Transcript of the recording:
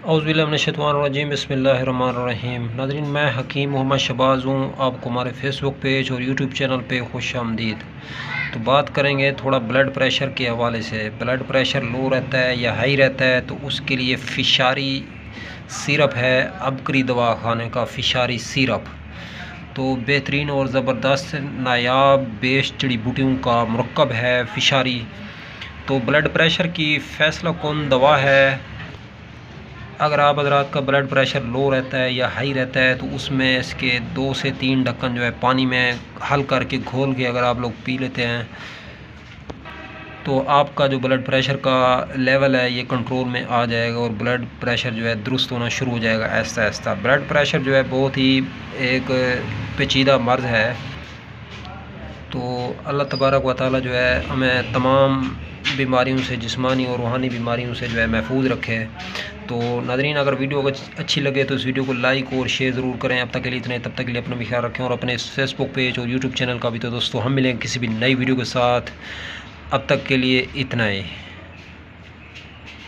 औज़ुबिल्लाहिमिनश्शैतानिर्रजीम बिस्मिल्लाहिर्रहमानिर्रहीम। नाज़रीन, मैं हकीम मोहम्मद शहबाज़ हूँ। आपको हमारे फेसबुक पेज और यूट्यूब चैनल पे खुश आमदीद। तो बात करेंगे थोड़ा ब्लड प्रेशर के हवाले से। ब्लड प्रेशर लो रहता है या हाई रहता है तो उसके लिए फ़िशारी सिरप है, अबकरी दवा खाने का फ़िशारी सिरप। तो बेहतरीन और ज़बरदस्त नायाब बेश जड़ी बूटियों का मुरक्कब है फ़िशारी। तो ब्लड प्रेशर की फ़ैसला कौन दवा है। अगर आप हज़रात का ब्लड प्रेशर लो रहता है या हाई रहता है तो उसमें इसके 2 से 3 ढक्कन जो है पानी में हल करके घोल के अगर आप लोग पी लेते हैं तो आपका जो ब्लड प्रेशर का लेवल है ये कंट्रोल में आ जाएगा और ब्लड प्रेशर जो है दुरुस्त होना शुरू हो जाएगा आहिस्ता आहिस्ता। ब्लड प्रेशर जो है बहुत ही एक पेचीदा मर्ज़ है। तो अल्लाह तबारक व तआला जो है हमें तमाम बीमारियों से, जिस्मानी और रूहानी बीमारियों से जो है महफूज रखे। तो नाज़रीन, अगर वीडियो अच्छी लगे तो इस वीडियो को लाइक और शेयर ज़रूर करें। अब तक के लिए इतने, तब तक के लिए अपना भी ख्याल रखें और अपने फेसबुक पेज और यूट्यूब चैनल का भी। तो दोस्तों, हम मिलेंगे किसी भी नई वीडियो के साथ। अब तक के लिए इतना ही।